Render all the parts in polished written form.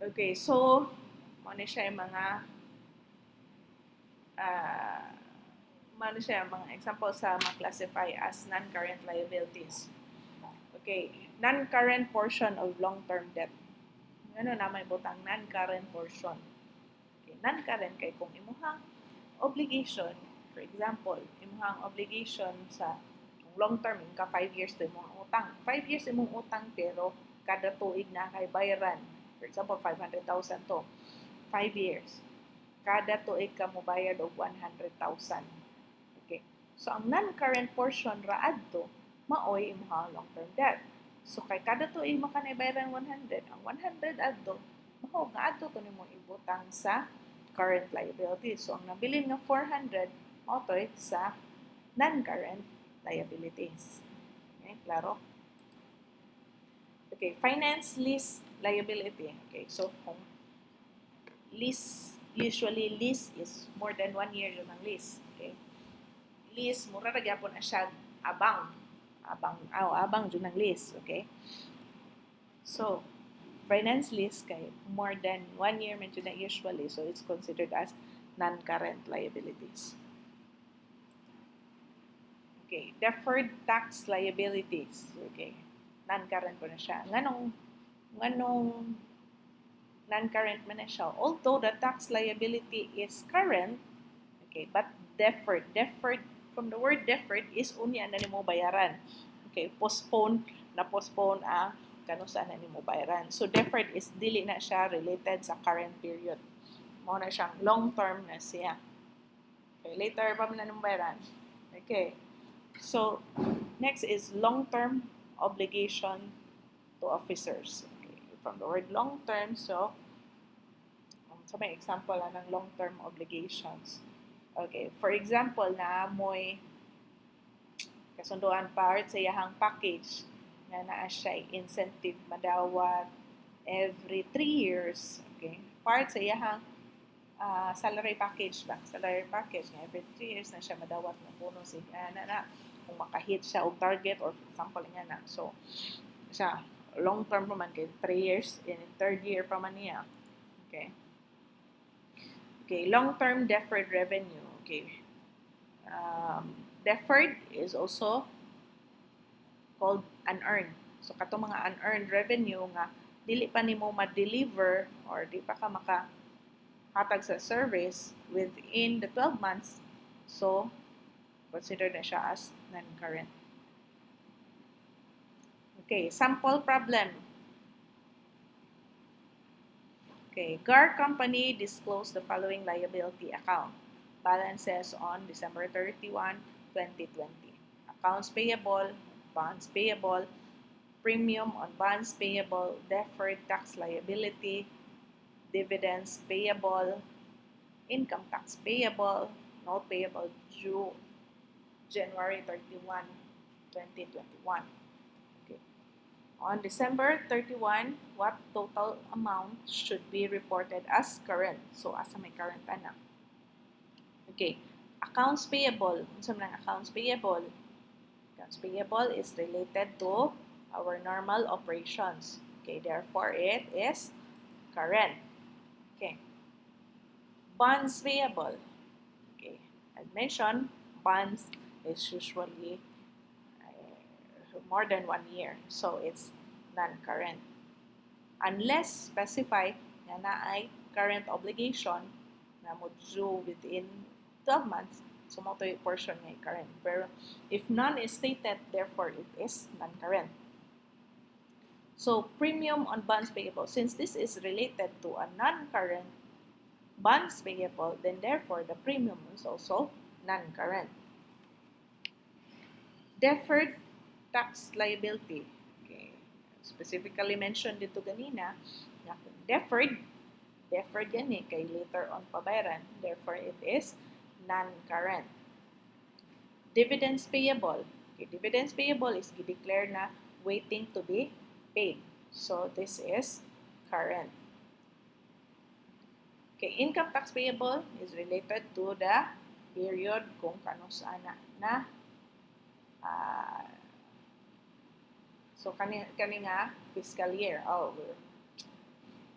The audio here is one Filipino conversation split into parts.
Okay, so ano siya yung mga uh, ano siya yung mga example sa ma-classify as non-current liabilities. Okay, non-current portion of long-term debt. Ano na may butang non-current portion. Okay, non-current kay kung imuhang obligation, for example, imuhang obligation sa long term ka 5 years to imong utang. 5 years imong utang pero kada tuig na kay bayaran. For example, 500,000 to. 5 years. Kada tuig ka mo bayad og 100,000. Okay. So ang non-current portion raad to maoy imong long-term debt. So kay kada tuig mo kanay bayaran 100, ang 100 adto mao nga adto to nimo ibutang sa current liabilities. So ang nabilin nga 400 mao sa non-current liabilities. Okay, klaro? Okay, finance lease liability. Okay, so kung lease, usually lease is more than 1 year yun ang lease. Okay? Lease, mura na gyapon na siya abang. Abang yun ang lease. Okay? So, finance lease kay more than 1 year man yun na usually. So, it's considered as non-current liabilities. Okay, deferred tax liabilities. Okay, non-current po na siya. Nganong non-current man na siya. Although the tax liability is current, okay, but deferred. Deferred, from the word deferred is unya na nimo bayaran. Okay, postpone ang kano saan na nimo bayaran. So deferred is dili na siya related sa current period. Mao na siyang long term na siya. Okay, later pa man na nimo bayaran. Okay. So, next is long-term obligation to officers. Okay. From the word long-term, so may example ng long-term obligations. Okay. For example, na mo'y kasunduan part sa iyahang package na naa siya incentive madawat every 3 years. Okay. Part sa iyahang salary package ba? Salary package na every 3 years na siya madawat ng bonus na kung makahit siya og target or for example nga na. So, siya long term pa man kay 3 years in third year pa man niya. Okay. Okay, long term deferred revenue. Okay. Deferred is also called unearned. So katong mga unearned revenue nga dili pa nimo ma-deliver or di pa ka makahatag sa service within the 12 months. So consider na siya as non-current. Okay, sample problem. Okay, GAR company disclosed the following liability account. Balances on December 31, 2020. Accounts payable, bonds payable, premium on bonds payable, deferred tax liability, dividends payable, income tax payable, note payable due January 31, 2021. Okay. On December 31, what total amount should be reported as current? So, asa may current ana. Okay. Accounts payable. Unsa man ang accounts payable? Accounts payable is related to our normal operations. Okay, therefore it is current. Okay. Bonds payable. Okay, as mentioned, bonds is usually more than 1 year. So, it's non-current. Unless specified na ay current obligation na mo due within 12 months, so mo to yung portion nga current. Pero if none is stated, therefore it is non-current. So, premium on bonds payable. Since this is related to a non-current bonds payable, then therefore the premium is also non-current. Deferred tax liability. Okay. Specifically mentioned dito ganina, na deferred yan kay later on pabayaran. Therefore, it is non-current. Dividends payable. Okay, dividends payable is declared na waiting to be paid. So, this is current. Okay, income tax payable is related to the period kung kano saan na so kani nga fiscal year.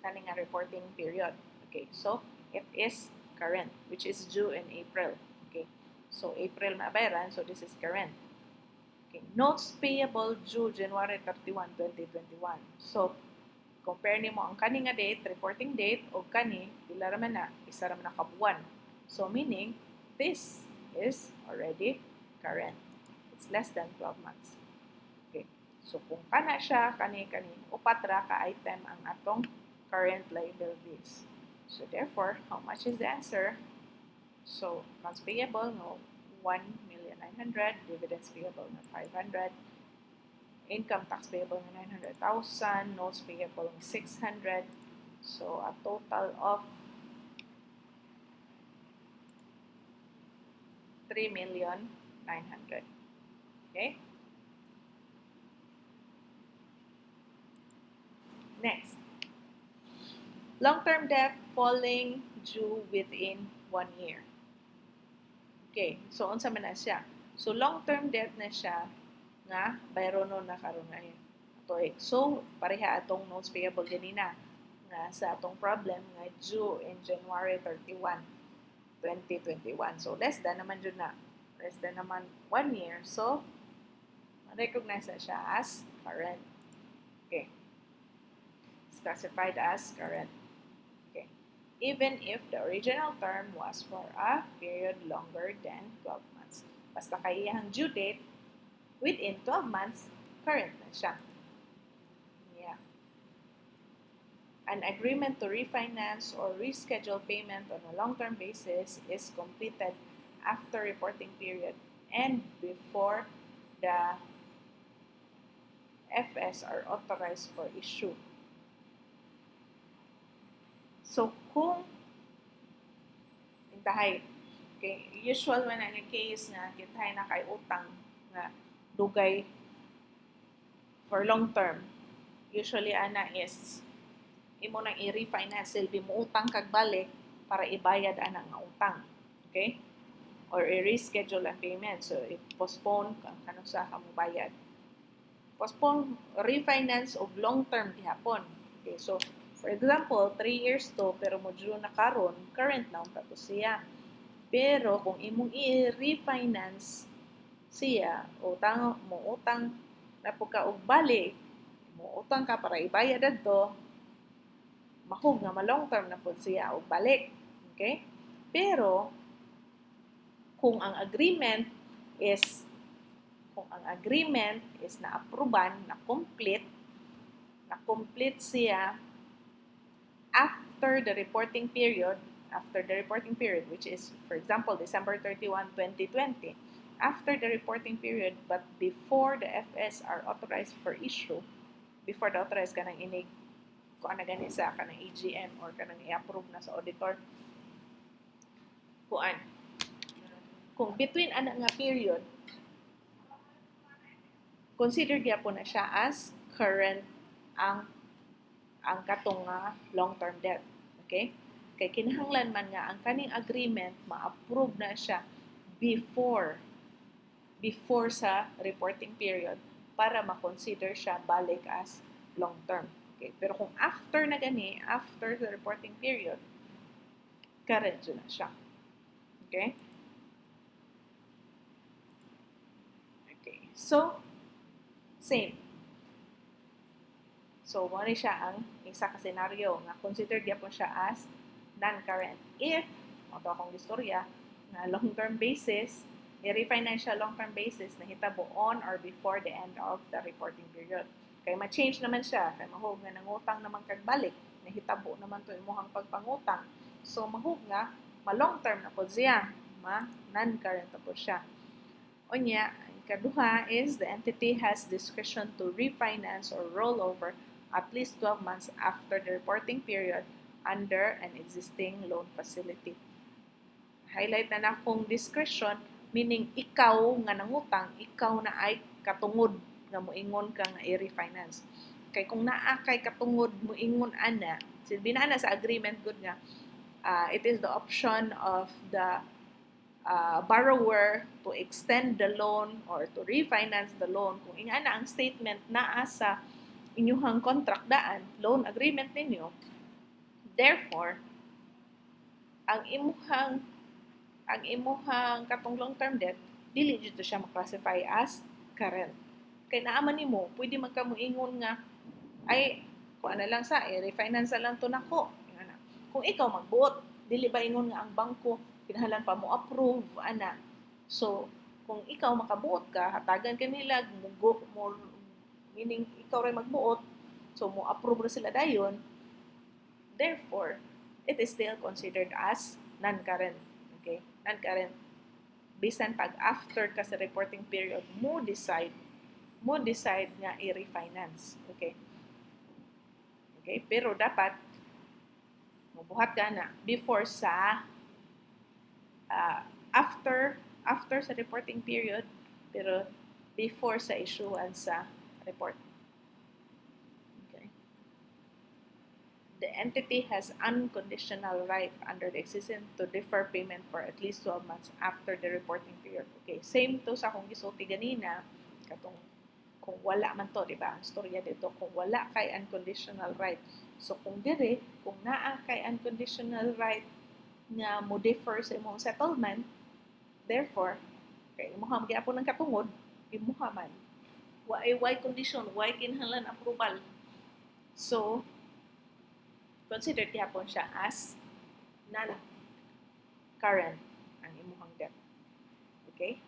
kani nga reporting period. Okay, so it is current, which is due in April. Okay, so April na bayaran, so this is current. Okay, notes payable due January 31, 2021. So, compare nimo ang kani nga date, reporting date, o kani, pila raman na, isa raman na kabuan. So, meaning, this is already current. It's less than 12 months. Okay. So, kung kana siya, kani, upat ra ka item ang atong current liabilities. So, therefore, how much is the answer? So, accounts payable, no, 1,900,000, dividends payable na 500, income tax payable na 900,000, notes payable na 600. So, a total of 3,900,000. Okay? Next. Long-term debt falling due within 1 year. Okay, so unsa man na siya? So long-term debt na siya nga bayrono na karon ngayon. So pareha atong notes payable ganina nga sa atong problem nga due in January 31, 2021. So less than naman jud na. Less than naman 1 year. So recognize na siya as current. Okay. It's classified as current. Okay. Even if the original term was for a period longer than 12 months. Basta kay iyang due date, within 12 months, current na siya. Yeah. An agreement to refinance or reschedule payment on a long-term basis is completed after reporting period and before the FS are authorized for issue. So, kung intahay, okay, usual man ang case nga kintahay na kay utang nga dugay for long term, usually ana is imo nang i-refinance, silbi mo utang kag balik para ibayad ana nga utang. Okay? Or i-reschedule ang payment. So, i-postpone kang kanang sa kamo bayad. Postpone, refinance og long term gihapon. Okay, so for example, 3 years to, pero mo due na karon, current na ang tapos siya. Pero kung imong i-refinance siya, utang na po ka og balik, mo utang ka para ibayad adto, mahug nga ma-long term na po siya og balik. Okay? Pero kung ang agreement is na-approban, na-complete siya after the reporting period, which is, for example, December 31, 2020, after the reporting period, but before the FS are authorized for issue, before the authorized ka ng inig, kung ano gani sa ka ng AGM or ka ng i-approve na sa auditor, kung between ana nga period, consider gyapon na siya as current ang katong long-term debt. Okay? Kay kinahanglan man nga ang kaning agreement ma-approve na siya before sa reporting period para ma-consider siya balik as long-term. Okay? Pero kung after na gani, after the reporting period, current na siya. Okay? Okay. So, same. So, muna siya ang isa ka senaryo nga considered gyapon siya as non-current. If, ito akong istorya, na long-term basis, i-refinancial long-term basis na hitabo on or before the end of the reporting period. Kaya ma-change naman siya, kaya mahug nga nangutang naman kagbalik, na hitabo naman to imuhang pagpangutang. So, mahug nga, ma-long-term na po siya, non-current na po siya. Onya, kaduha is the entity has discretion to refinance or roll over at least 12 months after the reporting period under an existing loan facility. Highlight na kung discretion, meaning ikaw nga nangutang, ikaw na ay katungod nga moingon ka nga i-refinance. Kay kung naa kay katungod moingon ana, silbi na sa agreement good nga, it is the option of the borrower to extend the loan or to refinance the loan. Kung ingana ang statement naa sa inyuhang contract daan, loan agreement ninyo, Therefore, ang imuhang katong long-term debt, dili dito siya maklasify as current. Kay naaman nimo, pwede magkamuingon nga, ay, kung ano lang sa, refinance lang to nako. Kung ikaw magbuot, dili ba ingon nga ang bangko, kinahanglan pa mo approve, ana. So, kung ikaw makabuot ka, hatagan ka nila, meaning ikaw rin magbuot, so mo approve ra sila dayon, therefore, it is still considered as non-current. Okay? Non-current. Bisan pag after ka sa reporting period, mo decide nga i-refinance. Okay? Okay? Pero dapat, mabuhat ka na before sa after sa reporting period, pero before sa issuance sa report. Okay. The entity has unconditional right under the existing to defer payment for at least 12 months after the reporting period. Okay, same to sa akong gisulti ganina, katong kung wala man to, di ba? Ang storya dito, kung wala kay unconditional right. So kung dire, kung naa kay unconditional right nga mo defer sa imong settlement, therefore, kay imuha magyapon ng katungod, imuha man. Why condition? Why kinahanglan approval? So, considered gyapon siya as non-current ang imuhang debt. Okay?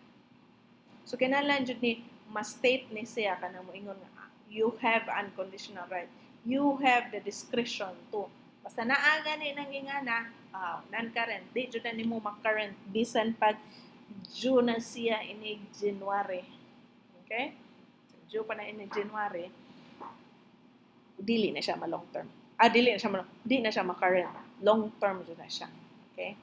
So, kinahanglan jud ni ma-state ni siya kanang moingon nga you have unconditional right. You have the discretion to. Basta naa gani nang ingana, non-current, di jud na nimo ma-current bisan pag due na siya ini January. Okay? Due pa na ini January, dili na siya ma long term. Di na siya ma current. Long term jud na siya. Okay?